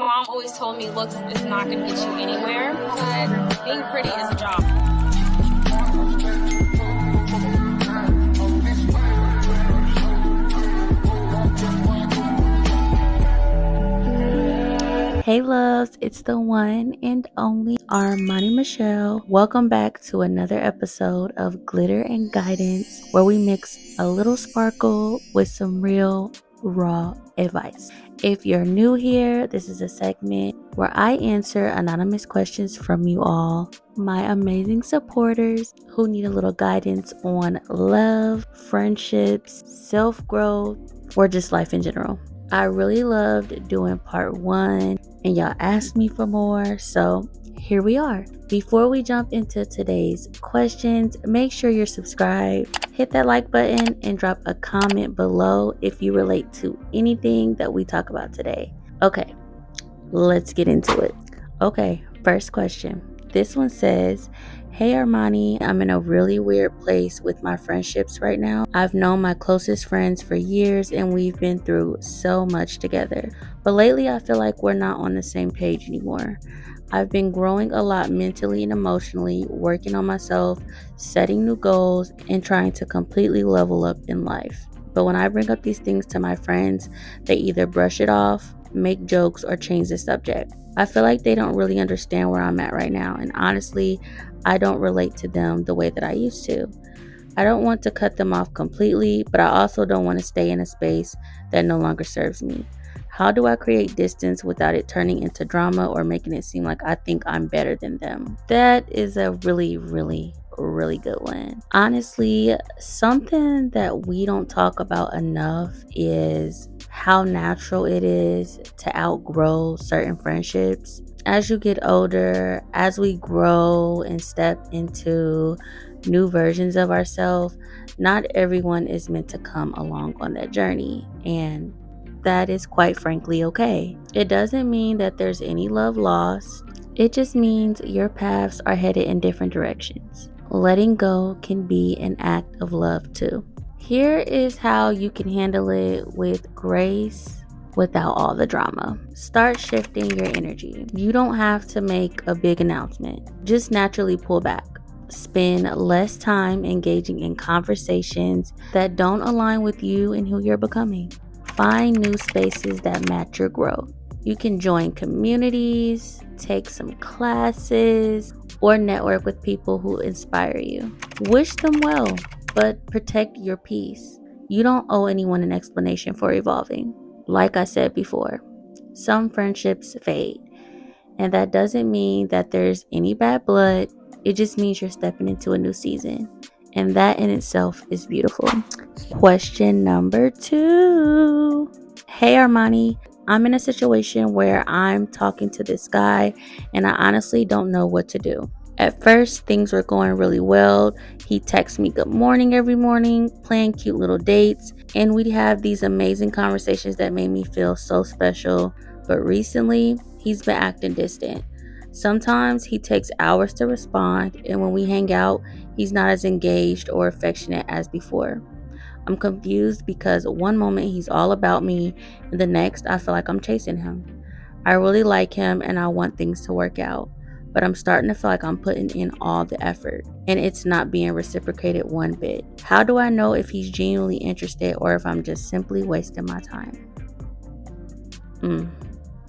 Mom always told me looks is not going to get you anywhere, but being pretty is a job. Hey loves, it's the one and only Armani Michelle. Welcome back to another episode of Glitter and Guidance, where we mix a little sparkle with some real raw advice. If you're new here, this is a segment where I answer anonymous questions from you all, my amazing supporters who need a little guidance on love, friendships, self-growth, or just life in general. I really loved doing part 1 and y'all asked me for more, so here we are. Before we jump into today's questions, make sure you're subscribed, hit that like button, and drop a comment below if you relate to anything that we talk about today. Okay, let's get into it. Okay, first question. This one says, "Hey Armani, I'm in a really weird place with my friendships right now. I've known my closest friends for years and we've been through so much together. But lately I feel like we're not on the same page anymore. I've been growing a lot mentally and emotionally, working on myself, setting new goals, and trying to completely level up in life. But when I bring up these things to my friends, they either brush it off, make jokes, or change the subject. I feel like they don't really understand where I'm at right now, and honestly, I don't relate to them the way that I used to. I don't want to cut them off completely, but I also don't want to stay in a space that no longer serves me. How do I create distance without it turning into drama or making it seem like I think I'm better than them?" That is a really good one. Honestly, something that we don't talk about enough is how natural it is to outgrow certain friendships. As you get older, as we grow and step into new versions of ourselves, not everyone is meant to come along on that journey, and that is quite frankly okay. It doesn't mean that there's any love lost. It just means your paths are headed in different directions. Letting go can be an act of love too. Here is how you can handle it with grace without all the drama. Start shifting your energy. You don't have to make a big announcement. Just naturally pull back. Spend less time engaging in conversations that don't align with you and who you're becoming. Find new spaces that match your growth. You can join communities, take some classes, or network with people who inspire you. Wish them well, but protect your peace. You don't owe anyone an explanation for evolving. Like I said before, some friendships fade, and that doesn't mean that there's any bad blood. It just means you're stepping into a new season, and that in itself is beautiful. Question number 2. "Hey Armani, I'm in a situation where I'm talking to this guy and I honestly don't know what to do. At first, things were going really well. He texts me good morning every morning, plan cute little dates, and we'd have these amazing conversations that made me feel so special. But recently, he's been acting distant. Sometimes he takes hours to respond, and when we hang out, he's not as engaged or affectionate as before. I'm confused because one moment he's all about me, and the next I feel like I'm chasing him. I really like him and I want things to work out, but I'm starting to feel like I'm putting in all the effort and it's not being reciprocated one bit. How do I know if he's genuinely interested or if I'm just simply wasting my time?"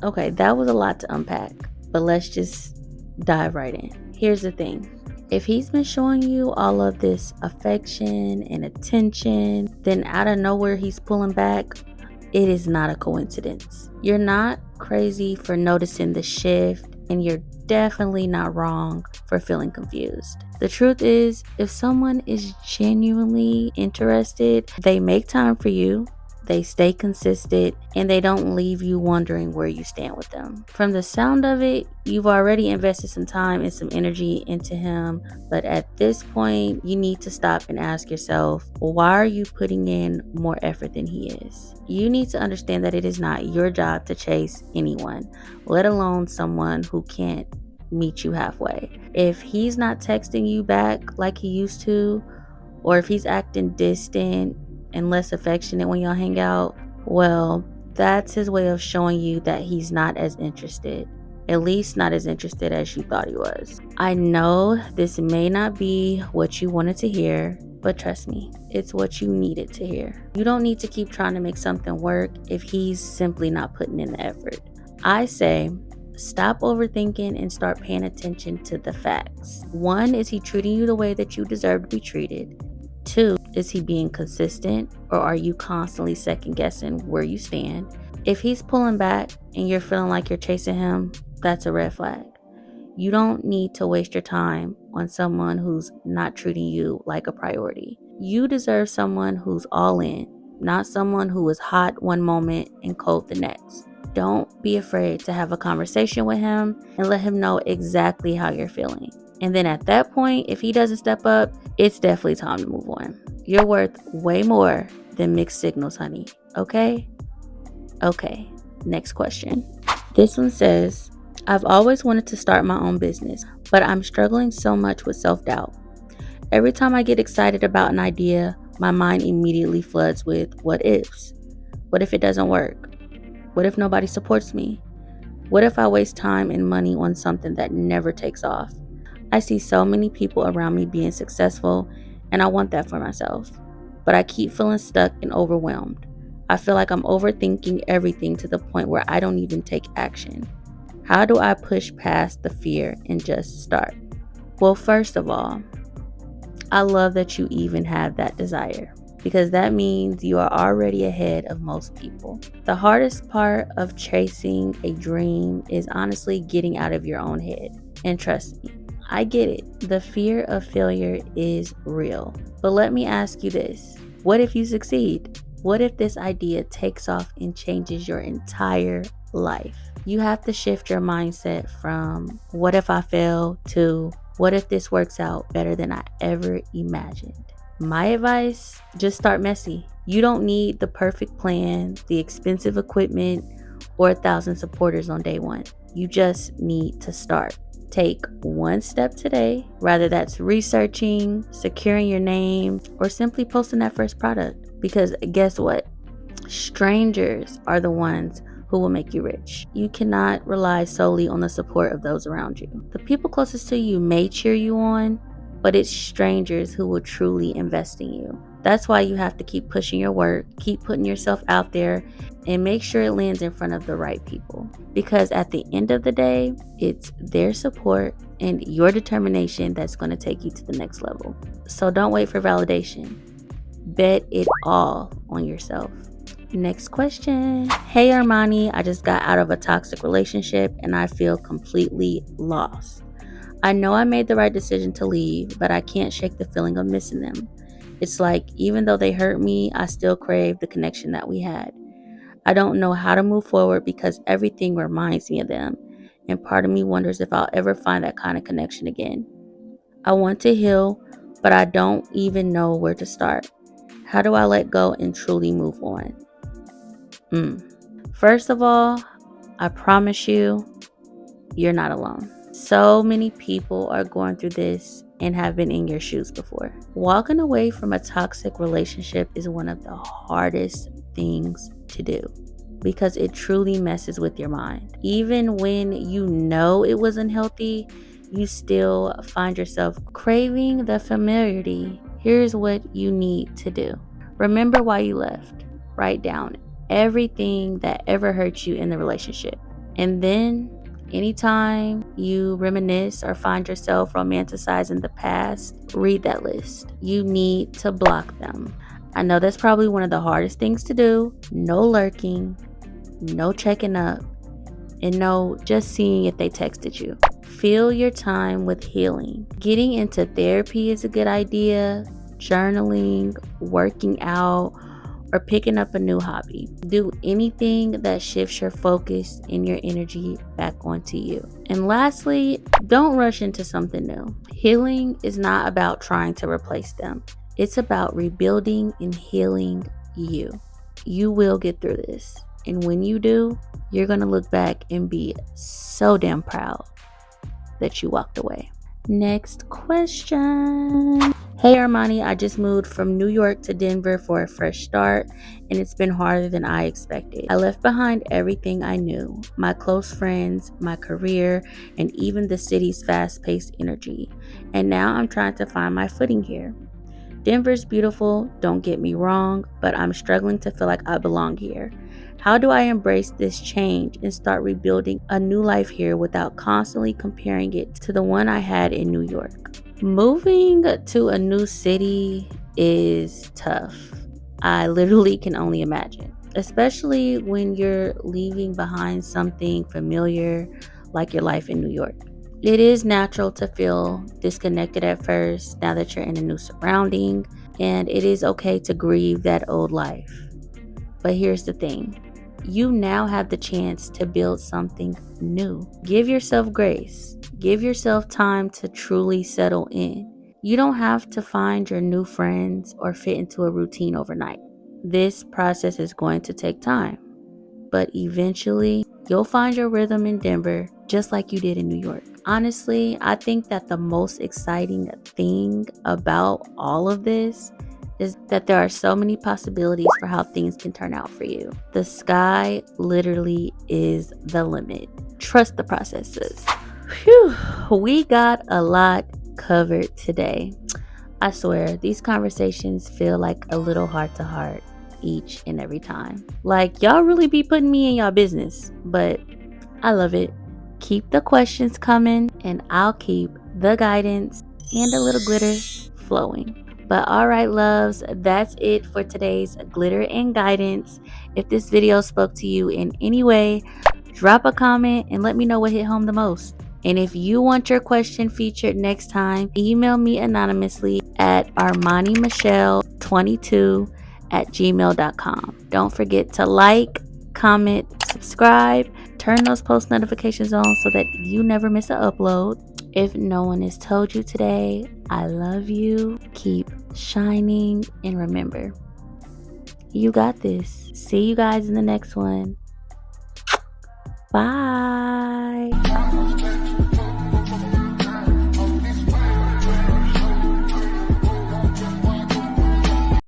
Okay, that was a lot to unpack, but let's just dive right in. Here's the thing. If he's been showing you all of this affection and attention, then out of nowhere he's pulling back, it is not a coincidence. You're not crazy for noticing the shift, and you're definitely not wrong for feeling confused. The truth is, if someone is genuinely interested, they make time for you, they stay consistent, and they don't leave you wondering where you stand with them. From the sound of it, you've already invested some time and some energy into him, but at this point, you need to stop and ask yourself, why are you putting in more effort than he is? You need to understand that it is not your job to chase anyone, let alone someone who can't meet you halfway. If he's not texting you back like he used to, or if he's acting distant and less affectionate when y'all hang out, well, That's his way of showing you that he's not as interested. At least not as interested as you thought he was. I know this may not be what you wanted to hear, but trust me, it's what you needed to hear. You don't need to keep trying to make something work if he's simply not putting in the effort. I say, stop overthinking and start paying attention to the facts. 1, is he treating you the way that you deserve to be treated? 2, is he being consistent, or are you constantly second guessing where you stand? If he's pulling back and you're feeling like you're chasing him, that's a red flag. You don't need to waste your time on someone who's not treating you like a priority. You deserve someone who's all in, not someone who is hot one moment and cold the next. Don't be afraid to have a conversation with him and let him know exactly how you're feeling. And then at that point, if he doesn't step up, it's definitely time to move on. You're worth way more than mixed signals, honey. Okay? Okay, next question. This one says, I've always wanted to start my own business, but I'm struggling so much with self-doubt. Every time I get excited about an idea, my mind immediately floods with what ifs. What if it doesn't work? What if nobody supports me? What if I waste time and money on something that never takes off? I see so many people around me being successful, and I want that for myself. But I keep feeling stuck and overwhelmed. I feel like I'm overthinking everything to the point where I don't even take action. How do I push past the fear and just start? Well, first of all, I love that you even have that desire, because that means you are already ahead of most people. The hardest part of chasing a dream is honestly getting out of your own head. And trust me, I get it. The fear of failure is real. But let me ask you this. What if you succeed? What if this idea takes off and changes your entire life? You have to shift your mindset from what if I fail to what if this works out better than I ever imagined. My advice, just start messy. You don't need the perfect plan, the expensive equipment, or 1,000 supporters on day one. You just need to start. Take one step today, whether that's researching, securing your name, or simply posting that first product. Because guess what? Strangers are the ones who will make you rich. You cannot rely solely on the support of those around you. The people closest to you may cheer you on, but it's strangers who will truly invest in you. That's why you have to keep pushing your work, keep putting yourself out there, and make sure it lands in front of the right people. Because at the end of the day, it's their support and your determination that's going to take you to the next level. So don't wait for validation. Bet it all on yourself. Next question. Hey Armani, I just got out of a toxic relationship and I feel completely lost. I know I made the right decision to leave, but I can't shake the feeling of missing them. It's like, even though they hurt me, I still crave the connection that we had. I don't know how to move forward because everything reminds me of them, and part of me wonders if I'll ever find that kind of connection again. I want to heal, but I don't even know where to start. How do I let go and truly move on? First of all, I promise you, you're not alone. So many people are going through this and have been in your shoes before. Walking away from a toxic relationship is one of the hardest things to do because it truly messes with your mind. Even when you know it was unhealthy, you still find yourself craving the familiarity. Here's what you need to do. Remember why you left. Write down everything that ever hurt you in the relationship. And then anytime you reminisce or find yourself romanticizing the past, read that list. You need to block them. I know that's probably one of the hardest things to do. No lurking, no checking up, and no just seeing if they texted you. Fill your time with healing. Getting into therapy is a good idea. Journaling, working out, or picking up a new hobby. Do anything that shifts your focus and your energy back onto you. And lastly, don't rush into something new. Healing is not about trying to replace them. It's about rebuilding and healing you. You will get through this. And when you do, you're going to look back and be so damn proud that you walked away. Next question. Hey Armani, I just moved from New York to Denver for a fresh start, and it's been harder than I expected. I left behind everything I knew, my close friends, my career, and even the city's fast paced energy. And now I'm trying to find my footing here. Denver's beautiful, don't get me wrong, but I'm struggling to feel like I belong here. How do I embrace this change and start rebuilding a new life here without constantly comparing it to the one I had in New York? Moving to a new city is tough. I literally can only imagine, especially when you're leaving behind something familiar like your life in New York. It is natural to feel disconnected at first now that you're in a new surrounding, and it is okay to grieve that old life. But here's the thing, you now have the chance to build something new. Give yourself grace, give yourself time to truly settle in. You don't have to find your new friends or fit into a routine overnight. This process is going to take time, but eventually you'll find your rhythm in Denver just like you did in New York. Honestly, I think that the most exciting thing about all of this is that there are so many possibilities for how things can turn out for you. The sky literally is the limit. Trust the processes. Phew, we got a lot covered today. I swear, these conversations feel like a little heart to heart each and every time. Like, y'all really be putting me in y'all business, but I love it. Keep the questions coming, and I'll keep the guidance and a little glitter flowing. But all right, loves, that's it for today's glitter and guidance. If this video spoke to you in any way, drop a comment and let me know what hit home the most. And if you want your question featured next time, email me anonymously at armanimichelle22@gmail.com. Don't forget to like, comment, subscribe, turn those post notifications on so that you never miss an upload. If no one has told you today, I love you. Keep shining, and remember, you got this. See you guys in the next one. Bye.